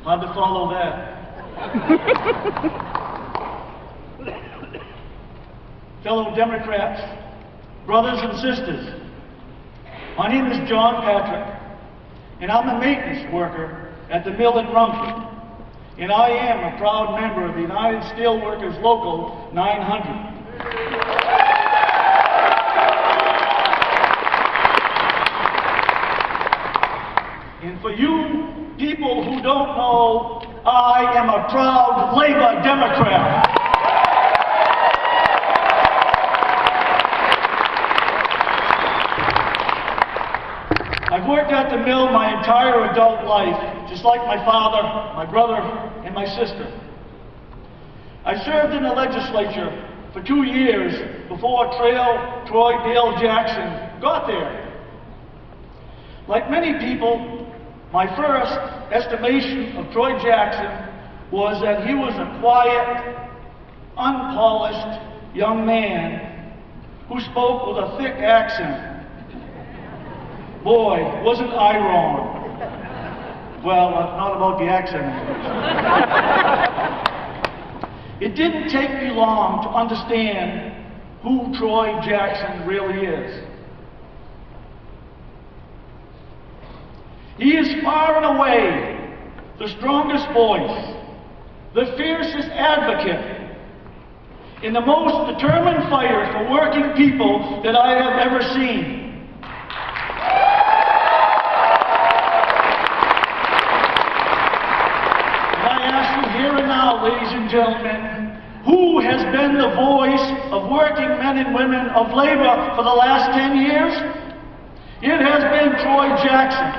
Hard to follow that. Fellow Democrats, brothers and sisters, my name is John Patrick, and I'm a maintenance worker at the mill in Rumford, and I am a proud member of the United Steelworkers Local 900. And for you people who don't know, I am a proud Labor Democrat. I've worked at the mill my entire adult life, just like my father, my brother, and my sister. I served in the legislature for 2 years before Troy Dale Jackson got there. Like many people, my first estimation of Troy Jackson was that he was a quiet, unpolished young man who spoke with a thick accent. Boy, wasn't I wrong. Well, not about the accent. It didn't take me long to understand who Troy Jackson really is. He is far and away the strongest voice, the fiercest advocate, and the most determined fighter for working people that I have ever seen. Here and now, ladies and gentlemen, who has been the voice of working men and women of labor for the last 10 years? It has been Troy Jackson.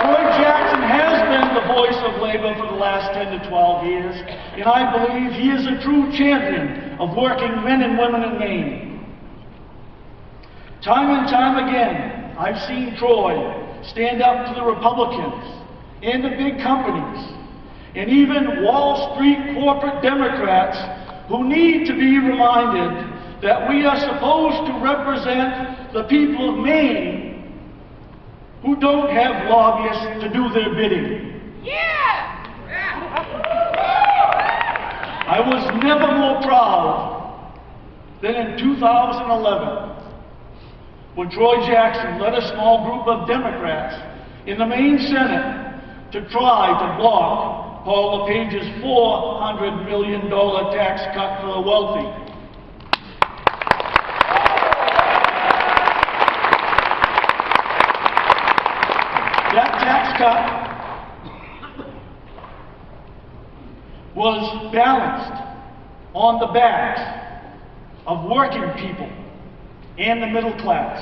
Troy Jackson has been the voice of labor for the last 10 to 12 years, and I believe he is a true champion of working men and women in Maine. Time and time again, I've seen Troy stand up to the Republicans and the big companies, and even Wall Street corporate Democrats who need to be reminded that we are supposed to represent the people of Maine who don't have lobbyists to do their bidding. Yeah! I was never more proud than in 2011 when Troy Jackson led a small group of Democrats in the Maine Senate to try to block Paul LePage's $400 million tax cut for the wealthy. That tax cut was balanced on the backs of working people and the middle class.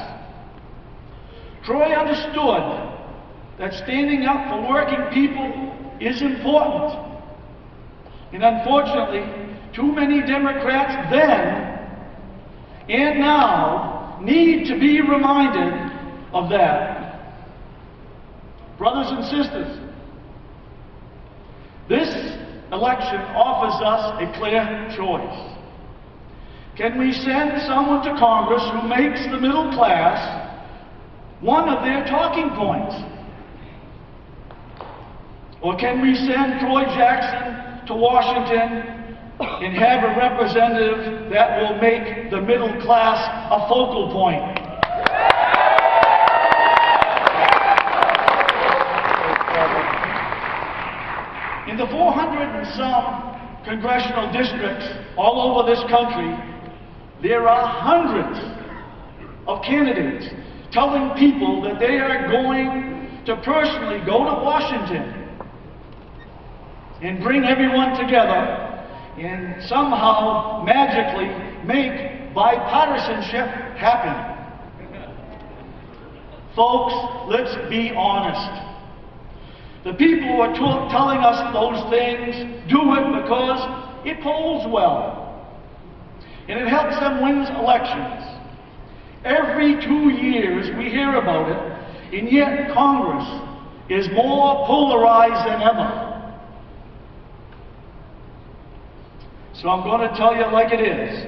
Troy understood that standing up for working people is important. And unfortunately, too many Democrats then and now need to be reminded of that. Brothers and sisters, this election offers us a clear choice. Can we send someone to Congress who makes the middle class one of their talking points? Or can we send Troy Jackson to Washington and have a representative that will make the middle class a focal point? In the 400 and some congressional districts all over this country, there are hundreds of candidates telling people that they are going to personally go to Washington and bring everyone together and somehow magically make bipartisanship happen. Folks, let's be honest. The people who are telling us those things do it because it polls well, and it helps them win elections. Every 2 years we hear about it, and yet Congress is more polarized than ever. So I'm going to tell you like it is.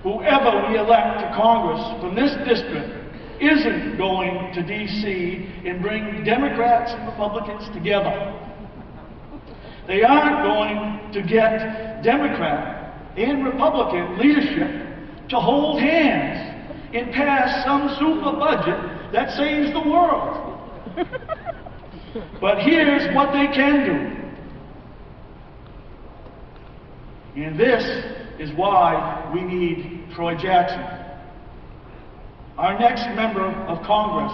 Whoever we elect to Congress from this district isn't going to D.C. and bring Democrats and Republicans together. They aren't going to get Democrat and Republican leadership to hold hands and pass some super budget that saves the world. But here's what they can do. And this is why we need Troy Jackson. Our next member of Congress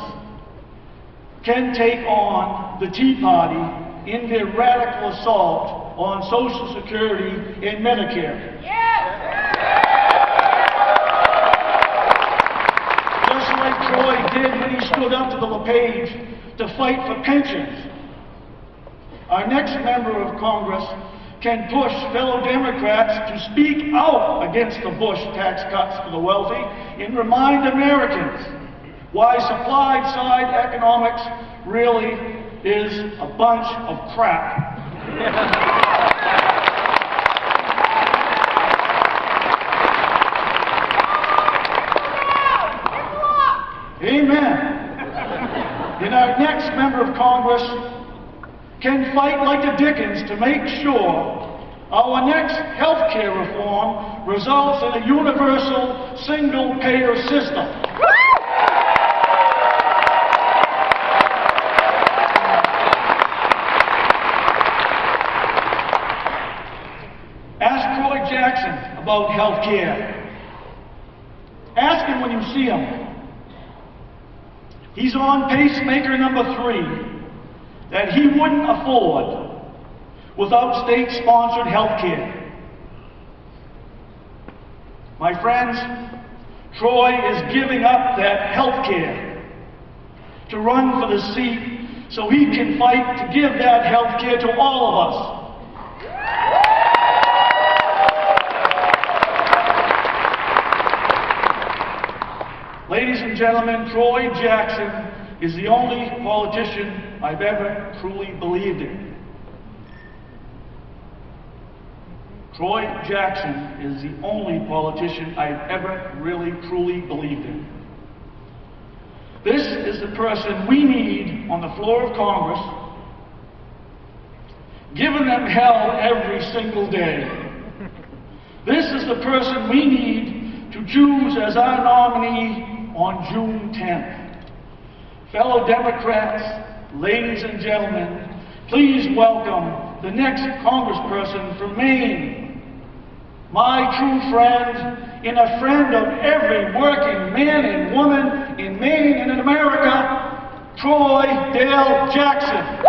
can take on the Tea Party in their radical assault on Social Security and Medicare. Just like Troy did when he stood up to the LePage to fight for pensions. Our next member of Congress can push fellow Democrats to speak out against the Bush tax cuts for the wealthy and remind Americans why supply-side economics really is a bunch of crap. Amen. And our next member of Congress can fight like the Dickens to make sure our next health care reform results in a universal single-payer system. Ask Troy Jackson about health care. Ask him when you see him. He's on pacemaker number 3 that he wouldn't afford without state-sponsored health care. My friends, Troy is giving up that health care to run for the seat so he can fight to give that health care to all of us. Ladies and gentlemen, Troy Jackson is the only politician I've ever truly believed in. Troy Jackson is the only politician I've ever really truly believed in. This is the person we need on the floor of Congress, giving them hell every single day. This is the person we need to choose as our nominee on June 10th. Fellow Democrats, ladies and gentlemen, please welcome the next congressperson from Maine, my true friend and a friend of every working man and woman in Maine and in America, Troy Dale Jackson.